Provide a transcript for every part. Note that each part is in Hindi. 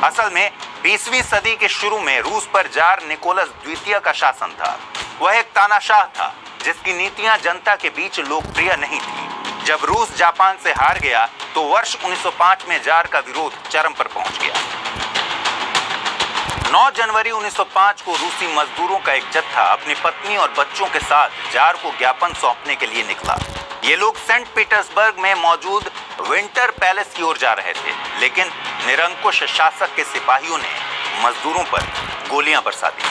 असल में 20वीं सदी के शुरू में रूस पर जार निकोलस द्वितीय का शासन था। वह एक तानाशाह था जिसकी नीतियां जनता के बीच लोकप्रिय नहीं थी। जब रूस जापान से हार गया तो वर्ष 1905 में जार का विरोध चरम पर पहुंच गया। 9 जनवरी 1905 को रूसी मजदूरों का एक जत्था अपनी पत्नी और बच्चों के साथ जार को ज्ञापन सौंपने के लिए निकला। ये लोग सेंट पीटर्सबर्ग में मौजूद विंटर पैलेस की ओर जा रहे थे, लेकिन निरंकुश शासक के सिपाहियों ने मजदूरों पर गोलियां बरसा दी।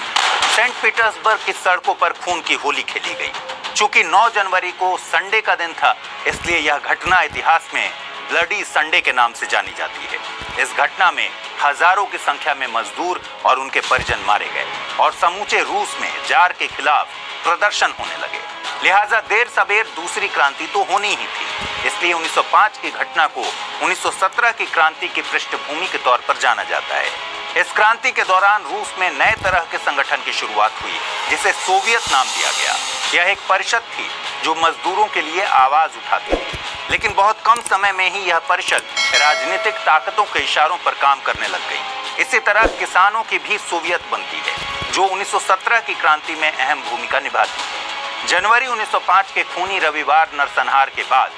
सेंट पीटर्सबर्ग की सड़कों पर खून की होली खेली गई। चूंकि 9 जनवरी को संडे का दिन था, इसलिए यह घटना इतिहास में ब्लडी संडे के नाम से जानी जाती है। इस घटना में हजारों की संख्या में मजदूर और उनके परिजन मारे गए और समूचे रूस में जार के खिलाफ प्रदर्शन होने लगे। लिहाजा देर सबेर दूसरी क्रांति तो होनी ही थी। इसलिए 1905 की घटना को 1917 की क्रांति की पृष्ठभूमि के तौर पर जाना जाता है। इस क्रांति के दौरान रूस में नए तरह के संगठन की शुरुआत हुई, जिसे सोवियत नाम दिया गया। यह एक परिषद थी जो मजदूरों के लिए आवाज उठाती थी, लेकिन बहुत कम समय में ही यह परिषद राजनीतिक ताकतों के इशारों पर काम करने लग गई। इसी तरह किसानों की भी सोवियत बनती है, जो 1917 की क्रांति में अहम भूमिका निभाती है। जनवरी 1905 के खूनी रविवार नरसंहार के बाद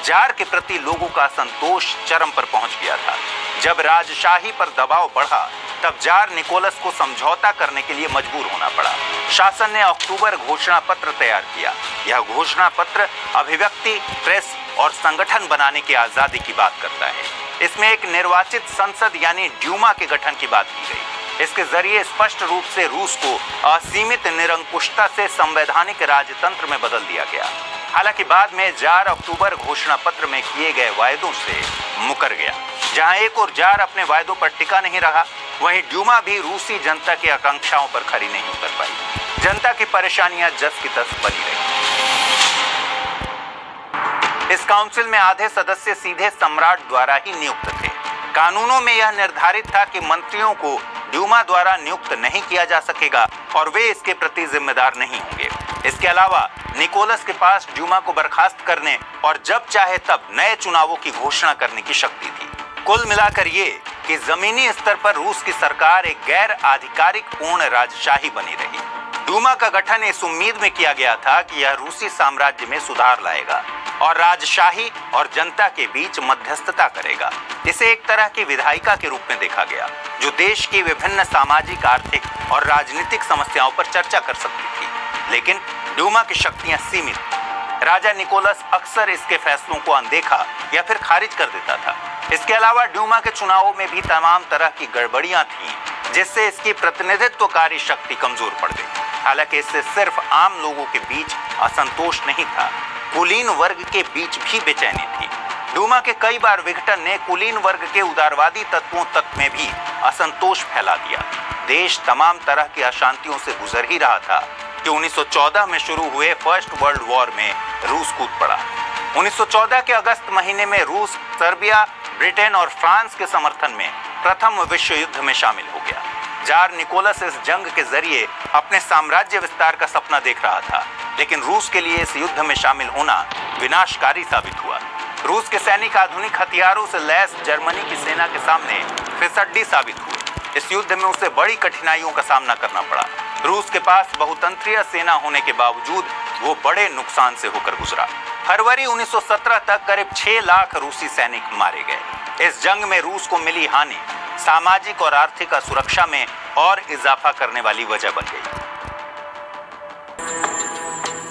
जार के प्रति लोगों का असंतोष चरम पर पहुंच गया था। जब राजशाही पर दबाव बढ़ा, तब जार निकोलस को समझौता करने के लिए मजबूर होना पड़ा। शासन ने अक्टूबर घोषणा पत्र तैयार किया। यह घोषणा पत्र अभिव्यक्ति, प्रेस और संगठन बनाने की आजादी की बात करता है। इसमें एक निर्वाचित संसद यानी ड्यूमा के गठन की बात की गई। इसके जरिए स्पष्ट रूप से रूस को असीमित निरंकुशता से संवैधानिक राजतंत्र में बदल दिया गया। हालांकि बाद में जार अक्टूबर घोषणा पत्र में किए गए वायदों से मुकर गया। जहां एक और जार अपने वायदों पर टिका नहीं रहा, वहीं ड्यूमा भी रूसी जनता की आकांक्षाओं पर खरी नहीं उतर पाई। जनता की परेशानियां जस की तस बनी रही। इस काउंसिल में आधे सदस्य सीधे सम्राट द्वारा ही नियुक्त थे। कानूनों में यह निर्धारित था कि मंत्रियों को ड्यूमा द्वारा नियुक्त नहीं किया जा सकेगा और वे इसके प्रति जिम्मेदार नहीं होंगे। इसके अलावा निकोलस के पास ड्यूमा को बर्खास्त करने और जब चाहे तब नए चुनावों की घोषणा करने की शक्ति थी। कुल मिलाकर ये कि जमीनी स्तर पर रूस की सरकार एक गैर आधिकारिक पूर्ण राजशाही बनी रही। ड्यूमा का गठन इस उम्मीद में किया गया था कि यह रूसी साम्राज्य में सुधार लाएगा और राजशाही और जनता के बीच मध्यस्थता करेगा। इसे एक तरह की विधायिका के रूप में देखा गया, जो देश की विभिन्न सामाजिक, आर्थिक और राजनीतिक समस्याओं पर चर्चा कर सकती थी। लेकिन ड्यूमा की शक्तियां सीमित थीं। राजा निकोलस अक्सर इसके फैसलों को अनदेखा या फिर खारिज कर देता था। इसके अलावा ड्यूमा के चुनावों में भी तमाम तरह की गड़बड़ियां थीं, जिससे इसकी प्रतिनिधित्वकारी शक्ति कमजोर पड़ गई। हालांकि इससे सिर्फ आम लोगों के बीच असंतोष नहीं था, कुलीन वर्ग के बीच भी बेचैनी थी। ड्यूमा के कई बार विघटन ने कुलीन वर्ग के उदारवादी तत्वों तक में भी असंतोष फैला दिया। देश तमाम तरह की अशांतियों से गुजर ही रहा था कि 1914 में शुरू हुए फर्स्ट वर्ल्ड वॉर में रूस कूद पड़ा। 1914 के अगस्त महीने में रूस सर्बिया, ब्रिटेन और फ्रांस के समर्थन में प्रथम विश्व युद्ध में शामिल हो गया। जार निकोलस इस जंग के जरिए अपने साम्राज्य विस्तार का सपना देख रहा था, लेकिन रूस के लिए इस युद्ध में शामिल होना विनाशकारी साबित हुआ। रूस के सैनिक आधुनिक हथियारों से लैस जर्मनी की सेना के सामने फिसड्डी साबित हुए। इस युद्ध में उसे बड़ी कठिनाइयों का सामना करना पड़ा। रूस के पास बहुतंत्रीय सेना होने के बावजूद वो बड़े नुकसान से होकर गुजरा। फरवरी 1917 तक करीब 6 लाख रूसी सैनिक मारे गए। इस जंग में रूस को मिली हानि सामाजिक और आर्थिक असुरक्षा में और इजाफा करने वाली वजह बन गई।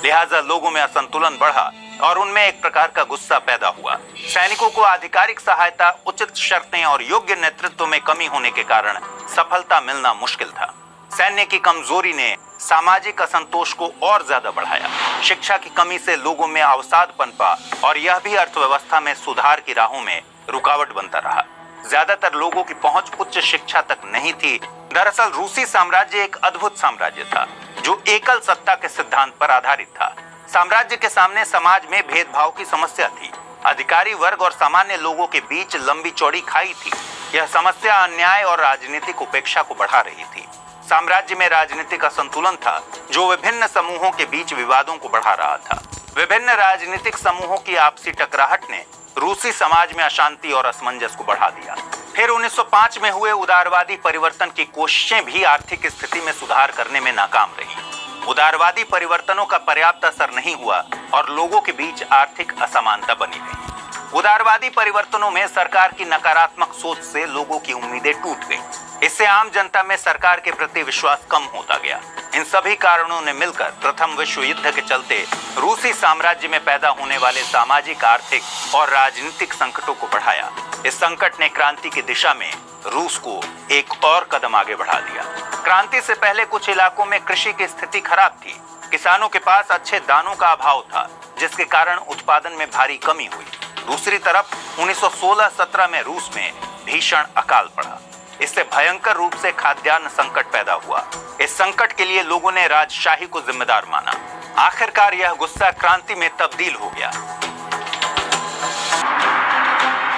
लिहाजा लोगों में असंतुलन बढ़ा और उनमें एक प्रकार का गुस्सा पैदा हुआ। सैनिकों को आधिकारिक सहायता, उचित शर्तें और योग्य नेतृत्व में कमी होने के कारण सफलता मिलना मुश्किल था। सैन्य की कमजोरी ने सामाजिक असंतोष को और ज्यादा बढ़ाया। शिक्षा की कमी से लोगों में अवसाद पनपा और यह भी अर्थव्यवस्था में सुधार की राहों में रुकावट बनता रहा। ज्यादातर लोगों की पहुंच उच्च शिक्षा तक नहीं थी। दरअसल रूसी साम्राज्य एक अद्भुत साम्राज्य था जो एकल सत्ता के सिद्धांत पर आधारित था। साम्राज्य के सामने समाज में भेदभाव की समस्या थी। अधिकारी वर्ग और सामान्य लोगों के बीच लंबी चौड़ी खाई थी। यह समस्या अन्याय और राजनीतिक उपेक्षा को बढ़ा रही थी। साम्राज्य में राजनीतिक असंतुलन था जो विभिन्न समूहों के बीच विवादों को बढ़ा रहा था। विभिन्न राजनीतिक समूहों की आपसी टकराहट ने रूसी समाज में अशांति और असमंजस को बढ़ा दिया। फिर 1905 में हुए उदारवादी परिवर्तन की कोशिशें भी आर्थिक स्थिति में सुधार करने में नाकाम रही। उदारवादी परिवर्तनों का पर्याप्त असर नहीं हुआ और लोगों के बीच आर्थिक असमानता बनी रही। उदारवादी परिवर्तनों में सरकार की नकारात्मक सोच से लोगों की उम्मीदें टूट गईं। इससे आम जनता में सरकार के प्रति विश्वास कम होता गया। इन सभी कारणों ने मिलकर प्रथम विश्व युद्ध के चलते रूसी साम्राज्य में पैदा होने वाले सामाजिक, आर्थिक और राजनीतिक संकटों को बढ़ाया। इस संकट ने क्रांति की दिशा में रूस को एक और कदम आगे बढ़ा दिया। क्रांति से पहले कुछ इलाकों में कृषि की स्थिति खराब थी। किसानों के पास अच्छे दानों का अभाव था, जिसके कारण उत्पादन में भारी कमी हुई। दूसरी तरफ 1916-17 में रूस में भीषण अकाल पड़ा। इससे भयंकर रूप से खाद्यान्न संकट पैदा हुआ। इस संकट के लिए लोगों ने राजशाही को जिम्मेदार माना। आखिरकार यह गुस्सा क्रांति में तब्दील हो गया।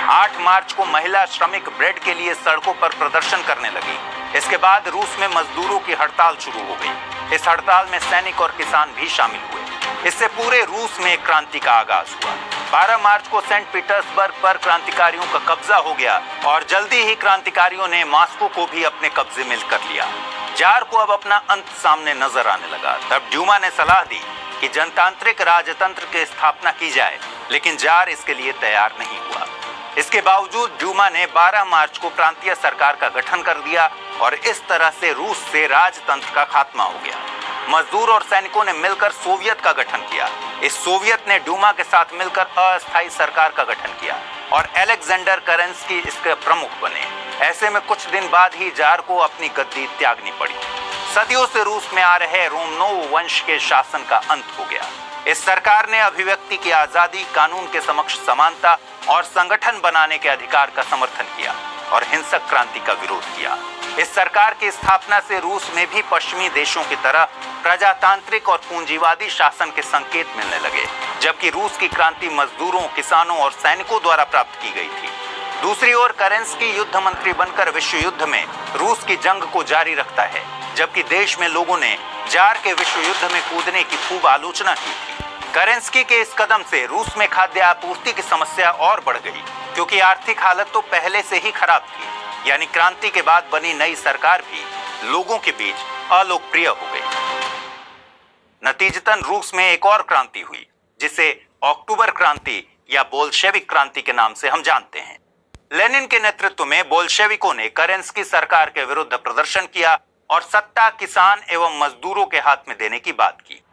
8 मार्च को महिला श्रमिक ब्रेड के लिए सड़कों पर प्रदर्शन करने लगी। इसके बाद रूस में मजदूरों की हड़ताल शुरू हो गई। इस हड़ताल में सैनिक और किसान भी शामिल हुए। इससे पूरे रूस में क्रांति का आगाज हुआ। 12 मार्च को सेंट पीटर्सबर्ग पर क्रांतिकारियों का कब्जा हो गया और जल्दी ही क्रांतिकारियों ने मॉस्को को भी अपने कब्जे में कर लिया। जार को अब अपना अंत सामने नजर आने लगा। तब ड्यूमा ने सलाह दी कि जनतांत्रिक राजतंत्र की स्थापना की जाए, लेकिन जार इसके लिए तैयार नहीं हुआ। इसके बावजूद ड्यूमा ने 12 मार्च को प्रांतीय सरकार का गठन कर दिया और इस तरह से रूस से राजतंत्र का खात्मा हो गया। मजदूर और सैनिकों ने मिलकर सोवियत का गठन किया। इस सोवियत ने ड्यूमा के साथ मिलकर अस्थायी सरकार का गठन किया और अलेक्जेंडर केरेंस्की इसके प्रमुख बने। ऐसे में कुछ दिन बाद ही जार को अपनी गद्दी त्यागनी पड़ी। सदियों से रूस में आ रहे रोमनोव वंश के शासन का अंत हो गया। इस सरकार ने अभिव्यक्ति की आजादी, कानून के समक्ष समानता और संगठन बनाने के अधिकार का समर्थन किया और हिंसक क्रांति का विरोध किया। इस सरकार की स्थापना से रूस में भी पश्चिमी देशों की तरह प्रजातांत्रिक और पूंजीवादी शासन के संकेत मिलने लगे, जबकि रूस की क्रांति मजदूरों, किसानों और सैनिकों द्वारा प्राप्त की गई थी। दूसरी ओर केरेंस्की युद्ध मंत्री बनकर विश्व युद्ध में रूस की जंग को जारी रखता है, जबकि देश में लोगों ने जार के विश्व युद्ध में कूदने की खूब आलोचना की थी। केरेंस्की के इस कदम से रूस में खाद्य आपूर्ति की समस्या और बढ़ गई, क्योंकि आर्थिक हालत तो पहले से ही खराब थी। यानी क्रांति के बाद बनी नई सरकार भी लोगों के बीच अलोकप्रिय हो गई। नतीजतन रूस में एक और क्रांति हुई, जिसे अक्टूबर क्रांति या बोल्शेविक क्रांति के नाम से हम जानते हैं। लेनिन के नेतृत्व में बोल्शेविकों ने केरेंस्की सरकार के विरुद्ध प्रदर्शन किया और सत्ता किसान एवं मजदूरों के हाथ में देने की बात की।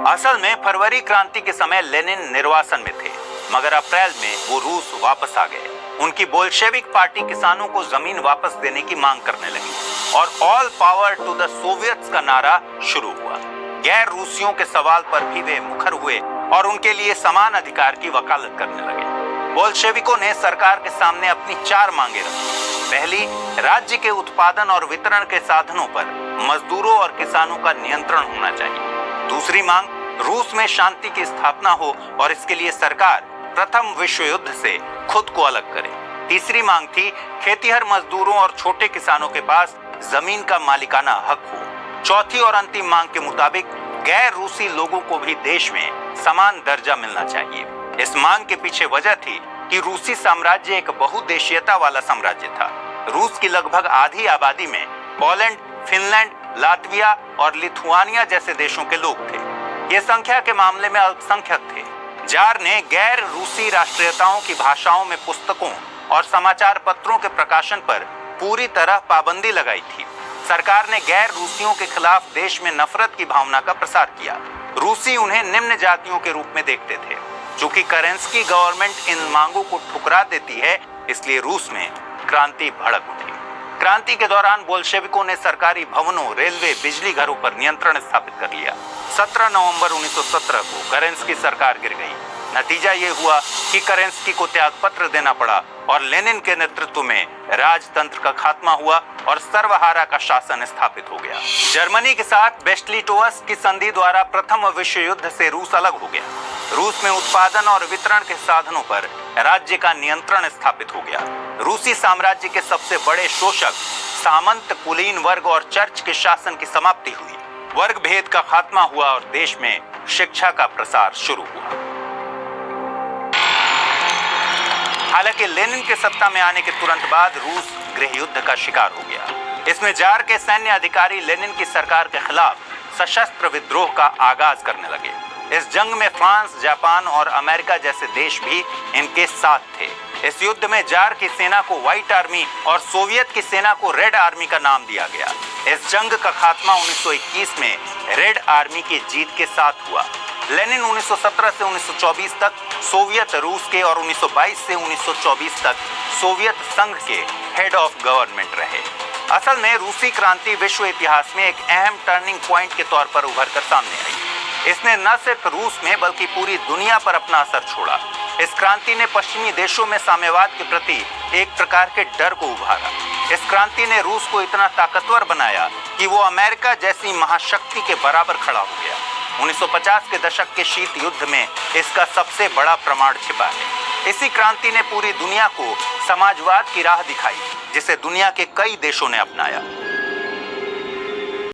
असल में फरवरी क्रांति के समय लेनिन निर्वासन में थे, मगर अप्रैल में वो रूस वापस आ गए। उनकी बोल्शेविक पार्टी किसानों को जमीन वापस देने की मांग करने लगी और all power to the Soviets का नारा शुरू हुआ। गैर रूसियों के सवाल पर भी वे मुखर हुए और उनके लिए समान अधिकार की वकालत करने लगे। बोल्शेविकों ने सरकार के सामने अपनी 4 मांगे रखी। पहली, राज्य के उत्पादन और वितरण के साधनों पर मजदूरों और किसानों का नियंत्रण होना चाहिए। दूसरी मांग, रूस में शांति की स्थापना हो और इसके लिए सरकार प्रथम विश्व युद्ध से खुद को अलग करे। तीसरी मांग थी, खेतीहर मजदूरों और छोटे किसानों के पास जमीन का मालिकाना हक हो। चौथी और अंतिम मांग के मुताबिक गैर रूसी लोगों को भी देश में समान दर्जा मिलना चाहिए। इस मांग के पीछे वजह थी कि रूसी साम्राज्य एक बहुदेशीयता वाला साम्राज्य था। रूस की लगभग आधी आबादी में पोलैंड, फिनलैंड, लातविया और लिथुआनिया जैसे देशों के लोग थे। ये संख्या के मामले में अल्पसंख्यक थे। जार ने गैर रूसी राष्ट्रीयताओं की भाषाओं में पुस्तकों और समाचार पत्रों के प्रकाशन पर पूरी तरह पाबंदी लगाई थी। सरकार ने गैर रूसियों के खिलाफ देश में नफरत की भावना का प्रसार किया। रूसी उन्हें निम्न जातियों के रूप में देखते थे। चूंकि केरेंस्की गवर्नमेंट इन मांगों को ठुकरा देती है, इसलिए रूस में क्रांति भड़क उठी। क्रांति के दौरान बोल्शेविकों ने सरकारी भवनों, रेलवे, बिजली घरों पर नियंत्रण स्थापित कर लिया। 17 नवंबर 1917 को केरेंस्की सरकार गिर गई। नतीजा ये हुआ कि केरेंस्की को त्यागपत्र देना पड़ा और लेनिन के नेतृत्व में राजतंत्र का खात्मा हुआ और सर्वहारा का शासन स्थापित हो गया। जर्मनी के साथ बेस्टलिटोवस की संधि द्वारा प्रथम विश्व युद्ध से रूस अलग हो गया। रूस में उत्पादन और वितरण के साधनों पर राज्य का नियंत्रण स्थापित हो गया। रूसी साम्राज्य के सबसे बड़े शोषक सामंत, कुलीन वर्ग और चर्च के शासन की समाप्ति हुई। वर्ग भेद का खात्मा हुआ और देश में शिक्षा का प्रसार शुरू हुआ। हालांकि लेनिन के सत्ता में आने के तुरंत बाद रूस गृह युद्ध का शिकार हो गया। इसमें जार के सैन्य अधिकारी लेनिन की सरकार के खिलाफ सशस्त्र विद्रोह का आगाज करने लगे। इस जंग में फ्रांस, जापान और अमेरिका जैसे देश भी इनके साथ थे। इस युद्ध में जार की सेना को व्हाइट आर्मी और सोवियत की सेना को रेड आर्मी का नाम दिया गया। इस जंग का खात्मा 1921 में रेड आर्मी की जीत के साथ हुआ। लेनिन 1917 से 1924 तक सोवियत रूस के और 1922 से 1924 तक सोवियत संघ के हेड ऑफ गवर्नमेंट रहे। असल में रूसी क्रांति विश्व इतिहास में एक अहम टर्निंग पॉइंट के तौर पर उभर कर सामने आई। इसने न सिर्फ रूस में बल्कि पूरी दुनिया पर अपना असर छोड़ा। इस क्रांति ने पश्चिमी देशों में साम्यवाद के प्रति एक प्रकार के डर को उभारा। इस क्रांति ने रूस को इतना ताकतवर बनाया कि वो अमेरिका जैसी महाशक्ति के बराबर खड़ा हो गया। 1950 के दशक के शीत युद्ध में इसका सबसे बड़ा प्रमाण छिपा है। इसी क्रांति ने पूरी दुनिया को समाजवाद की राह दिखाई, जिसे दुनिया के कई देशों ने अपनाया।